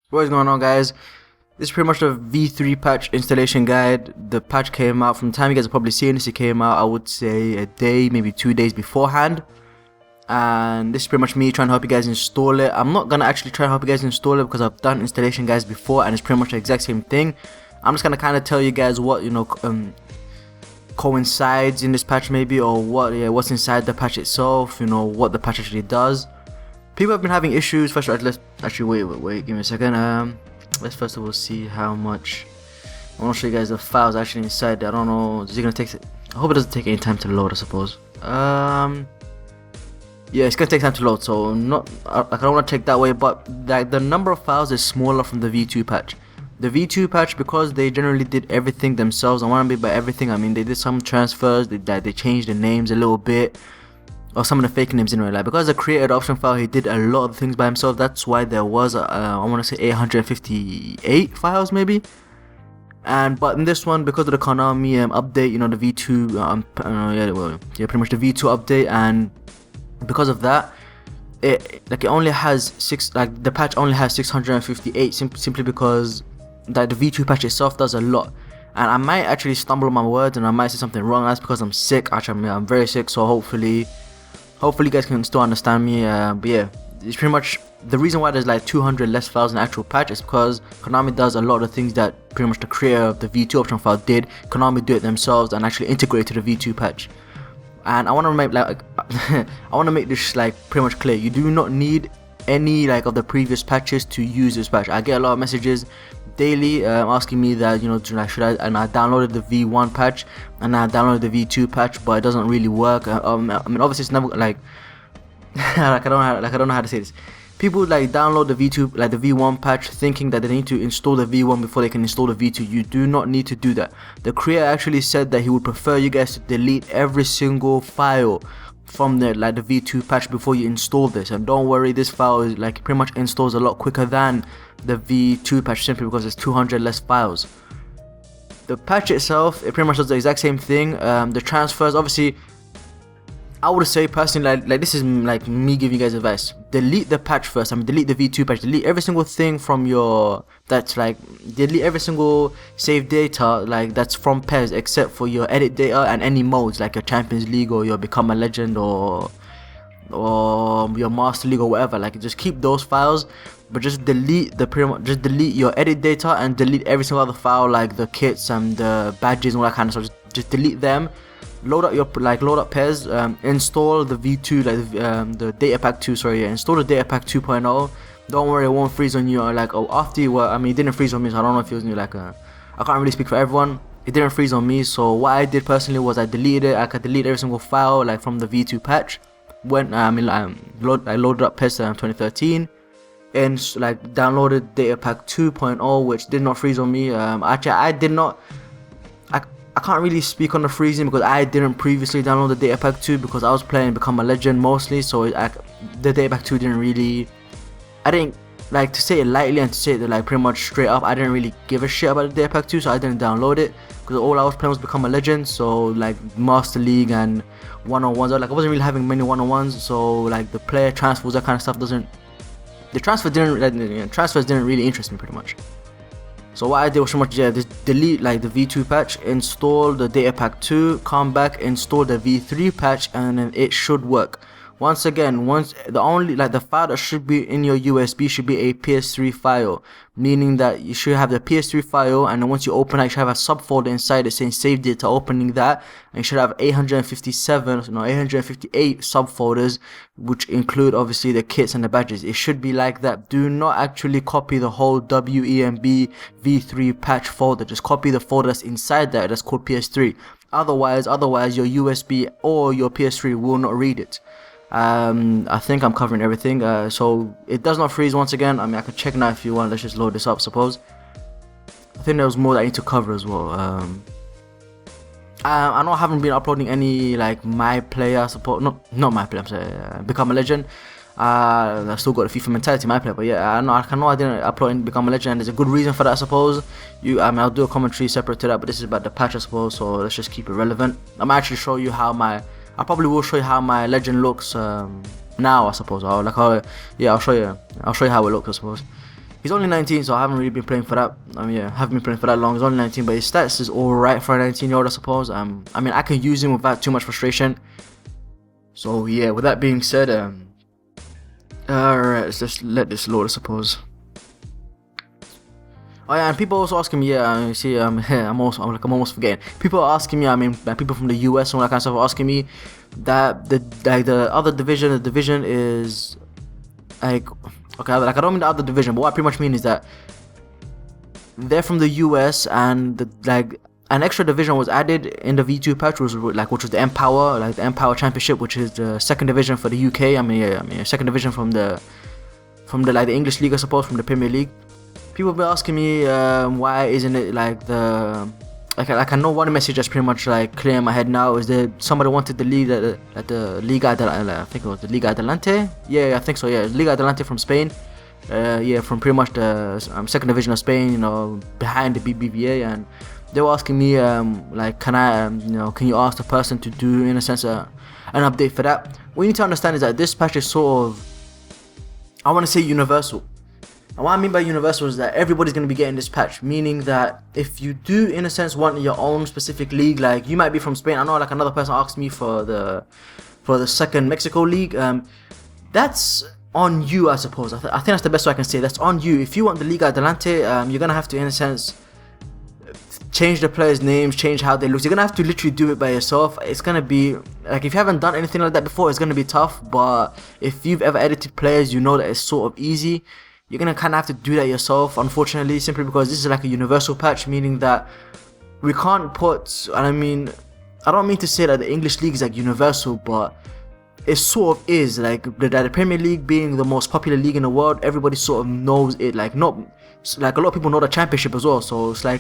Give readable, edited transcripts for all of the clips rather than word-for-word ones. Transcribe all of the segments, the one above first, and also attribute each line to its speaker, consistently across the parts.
Speaker 1: What is going on, guys? This is pretty much the V3 patch installation guide. The patch came out, from the time you guys are probably seeing this, it came out, I would say, a day, maybe 2 days beforehand. And this is pretty much me trying to help you guys install it. I'm not gonna actually try to help you guys install it because I've done installation guides before and it's pretty much the exact same thing. I'm just gonna kind of tell you guys what, coincides in this patch maybe, or what's inside the patch itself, what the patch actually does. People have been having issues. First, let's actually wait. Give me a second. Let's first of all see how much. I want to show you guys the files actually inside there. I don't know. Is it gonna take? I hope it doesn't take any time to load. I suppose. Yeah, it's gonna take time to load. So I don't want to check that way. But like the number of files is smaller from the V2 patch. The V2 patch, because they generally did everything themselves. I want to be by everything. I mean, they did some transfers. They changed the names a little bit. Or some of the fake names in real life. Because the created option file, he did a lot of things by himself. That's why there was I want to say 858 files maybe. But in this one, because of the Konami update, the V2 pretty much the V2 update, and because of that, it only has the patch only has 658 simply because that the V2 patch itself does a lot. And I might actually stumble on my words and I might say something wrong. That's because I'm sick. Actually, I'm very sick, so hopefully you guys can still understand me. But yeah, it's pretty much the reason why there's like 200 less files in the actual patch is because Konami does a lot of things that pretty much the creator of the V2 option file did. Konami do it themselves and actually integrate to the V2 patch. And I want to make this pretty much clear. You do not need any of the previous patches to use this patch. I get a lot of messages daily asking me that should I, and I downloaded the V1 patch and I downloaded the V2 patch, but it doesn't really work. I mean, obviously it's never I don't know how to say this. People download the V2 the V1 patch thinking that they need to install the V1 before they can install the V2. You do not need to do that. The creator actually said that he would prefer you guys to delete every single file from the V2 patch before you install this. And don't worry, this file is pretty much installs a lot quicker than the V2 patch simply because there's 200 less files. The patch itself, it pretty much does the exact same thing. The transfers, obviously, I would say personally, this is me giving you guys advice. Delete the patch first. Delete the V2 patch. Delete every single thing from your delete every single save data that's from PES except for your edit data and any modes like your Champions League or your Become a Legend or your Master League or whatever. Just keep those files, but just delete delete your edit data and delete every single other file the kits and the badges and all that kind of stuff. Just delete them. Load up PES, install the V2, the data pack 2, install the data pack 2.0. Don't worry, it won't freeze on you, after you were, it didn't freeze on me, so I don't know if it was new, I can't really speak for everyone. It didn't freeze on me, so what I did personally was I deleted it. I could delete every single file, from the V2 patch. When, I loaded up PES 2013, and, downloaded data pack 2.0, which did not freeze on me. Actually, I can't really speak on the freezing because I didn't previously download the data pack 2 because I was playing Become a Legend mostly, so the data pack 2 didn't really, I didn't to say it lightly and to say it pretty much straight up, I didn't really give a shit about the data pack 2, so I didn't download it because all I was playing was Become a Legend. So Master League and one-on-ones, I wasn't really having many one-on-ones, so the player transfers, that kind of stuff transfers didn't really interest me pretty much. So what I did was pretty much just delete the V2 patch, install the data pack 2, come back, install the V3 patch, and then it should work. Once again, the file that should be in your USB should be a PS3 file, meaning that you should have the PS3 file, and then once you open it, you should have a subfolder inside it saying save data. Opening that, and you should have 858 subfolders, which include obviously the kits and the badges. It should be like that. Do not actually copy the whole WEMB V3 patch folder. Just copy the folder that's inside that. That's called PS3. Otherwise, your USB or your PS3 will not read it. I think I'm covering everything, so it does not freeze once again. I could check now if you want. Let's just load this up, suppose. I think there was more that I need to cover as well. I know I haven't been uploading any my player support, not my player, I'm sorry, Become a Legend. I still got the FIFA mentality, my player, but yeah, I know I didn't upload in Become a Legend, and there's a good reason for that, I suppose. I'll do a commentary separate to that, but this is about the patch, I suppose, so let's just keep it relevant. I'm actually show you how I probably will show you how my legend looks now, I suppose. I'll show you how it looks, I suppose. He's only 19, so I haven't really been playing for that. I mean, yeah, haven't been playing for that long. He's only 19, but his stats is alright for a 19-year-old, I suppose. I mean, I can use him without too much frustration. So yeah, with that being said, alright, let's just let this load, I suppose. Oh yeah, and people also asking me, yeah, see, I'm almost forgetting. People are asking me, I mean, people from the US and all that kind of stuff are asking me that the other division, the division is like, okay, like I don't mean the other division, but what I pretty much mean is that they're from the US and like an extra division was added in the V2 patch, which was the Empower, like the Empower Championship, which is the second division for the UK. I mean, second division from the like the English League, I suppose, from the Premier League. People have been asking me why isn't it like the like I know one message that's pretty much like clear in my head now is that somebody wanted the league at the Liga I think it was the Liga Adelante. Yeah, I think so. Yeah, Liga Adelante from Spain. Yeah, from pretty much the second division of Spain. You know, behind the BBVA, and they were asking me like, can I can you ask the person to do in a sense an update for that? What you need to understand is that this patch is sort of, I want to say, universal. And what I mean by universal is that everybody's going to be getting this patch, meaning that if you do, in a sense, want your own specific league, like you might be from Spain. I know, like another person asked me for the second Mexico league. That's on you, I suppose. I think that's the best way I can say. That's on you. If you want the Liga Adelante, you're going to have to, in a sense, change the players' names, change how they look. You're going to have to literally do it by yourself. It's going to be, like, if you haven't done anything like that before, it's going to be tough. But if you've ever edited players, you know that it's sort of easy. You're going to kind of have to do that yourself, unfortunately, simply because this is like a universal patch, meaning that we can't put, and I mean, I don't mean to say that the English League is like universal, but it sort of is. Like the Premier League being the most popular league in the world, everybody sort of knows it. Like, not, like a lot of people know the Championship as well, so it's like,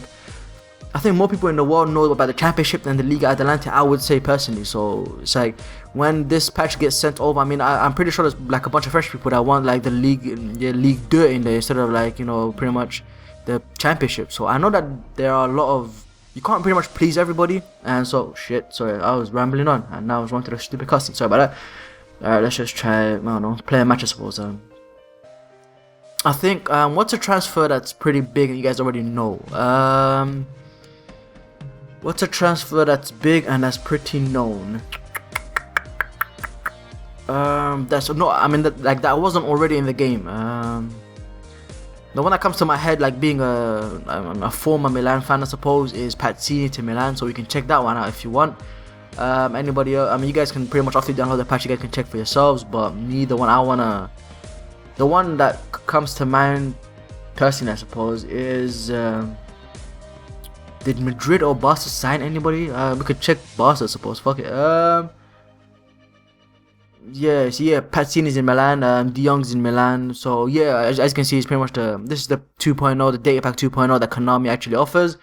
Speaker 1: I think more people in the world know about the Championship than the Liga Adelante, I would say personally. So it's like, when this patch gets sent over, I mean, I'm pretty sure there's like a bunch of French people that want like the League 2 in there instead of like, pretty much the Championship. So I know that there are a lot of, you can't pretty much please everybody, and so shit, sorry, I was rambling on and now I was running to the stupid cussing, sorry about that. Alright, let's just try, I don't know, play a match, I suppose. I think, what's a transfer that's pretty big and you guys already know? What's a transfer that's big and that's pretty known? That's no, I mean, that wasn't already in the game. The one that comes to my head, like being a former Milan fan, I suppose, is Pazzini to Milan. So you can check that one out if you want. Anybody else? I mean, you guys can pretty much, after you download the patch, you guys can check for yourselves. But me, the one that comes to mind personally, I suppose, is. Did Madrid or Barca sign anybody? We could check Barca, I suppose. Fuck it. Yeah, so yeah, Pazzini's in Milan, De Jong's in Milan. So yeah, as you can see, it's pretty much this is the 2.0, the data pack 2.0 that Konami actually offers.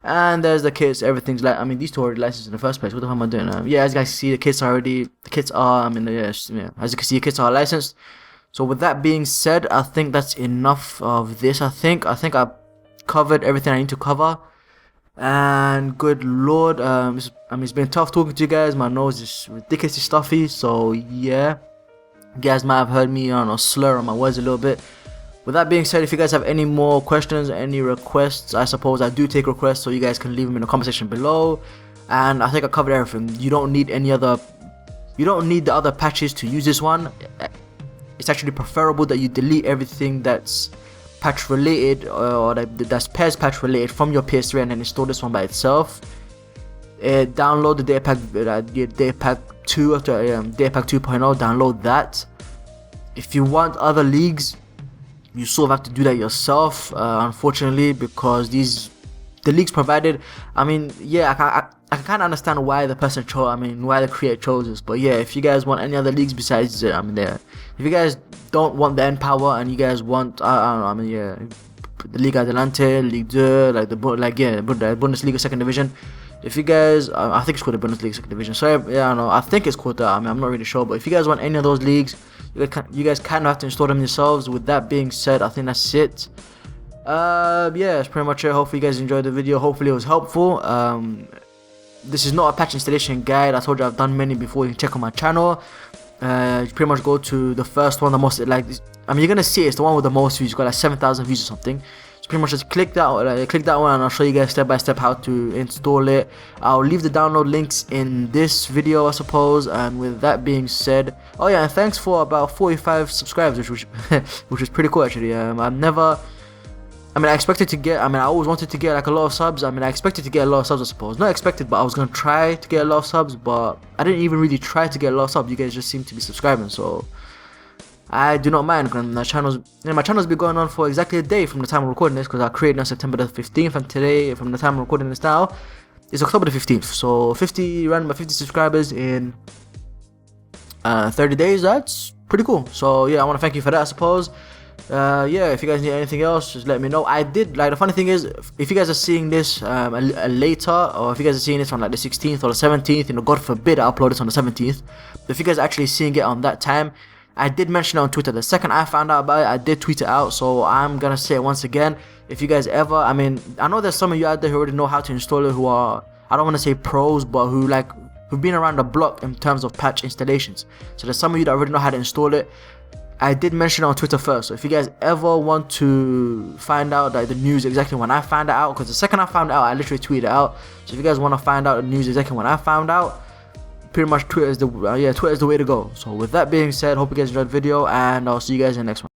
Speaker 1: And there's the kits, everything's like, I mean, these two are already licensed in the first place. What the hell am I doing? Yeah, as you guys can see, the kits are, I mean, yeah, as you can see, the kits are licensed. So with that being said, I think that's enough of this. I think I've covered everything I need to cover. And good lord, I mean, it's been tough talking to you guys. My nose is ridiculously stuffy, so yeah, you guys might have heard me slur on my words a little bit. With that being said, if you guys have any more questions, any requests, I suppose I do take requests, so you guys can leave them in the comment section below. And I think I covered everything. You don't need the other patches to use this one. It's actually preferable that you delete everything that's patch related or that's PES patch related from your PS3 and then install this one by itself. Download the data pack 2 after data pack 2.0. Download that. If you want other leagues, you sort of have to do that yourself, unfortunately, because the leagues provided. I mean, yeah, I can kind of understand why the person chose. I mean, why the creator chose this. But yeah, if you guys want any other leagues besides, I mean, if you guys don't want the N power and you guys want, I don't know, I mean, yeah, the Liga Adelante, Ligue 2, the Bundesliga second division. If you guys, I think it's called the Bundesliga second division. So yeah, I don't know, I think it's called that. I mean, I'm not really sure. But if you guys want any of those leagues, you guys kind of have to install them yourselves. With that being said, I think that's it. Yeah, that's pretty much it. Hopefully you guys enjoyed the video. Hopefully it was helpful. This is not a patch installation guide. I told you I've done many before. You can check on my channel. pretty much go to the first one, the most, like, I mean, you're gonna see it's the one with the most views. It's got like 7,000 views or something. So pretty much just click that one, and I'll show you guys step by step how to install it. I'll leave the download links in this video, I suppose. And with that being said, oh yeah, and thanks for about 45 subscribers, which which is pretty cool actually. I expected to get, I always wanted to get like a lot of subs. I expected to get a lot of subs, I suppose. Not expected, but I was gonna try to get a lot of subs, but I didn't even really try to get a lot of subs. You guys just seem to be subscribing, so I do not mind. My channel's been going on for exactly a day from the time I'm recording this, because I created on September the 15th, and today, from the time I'm recording this now, it's October the 15th. So 50 subscribers in 30 days. That's pretty cool. So yeah, I want to thank you for that, I suppose. Yeah, if you guys need anything else, just let me know. I did, like, the funny thing is, if you guys are seeing this later, or if you guys are seeing this on like the 16th or the 17th, you know, God forbid I upload this on the 17th, but if you guys are actually seeing it on that time, I did mention it on Twitter. The second I found out about it, I did tweet it out, so I'm gonna say it once again. If you guys ever, I know there's some of you out there who already know how to install it, who are, I don't want to say pros, but who've been around the block in terms of patch installations. So there's some of you that already know how to install it. I did mention it on Twitter first, so if you guys ever want to find out like the news exactly when I found it out, because the second I found it out, I literally tweeted it out. So if you guys want to find out the news exactly when I found out, pretty much Twitter is the way to go. So with that being said, hope you guys enjoyed the video, and I'll see you guys in the next one.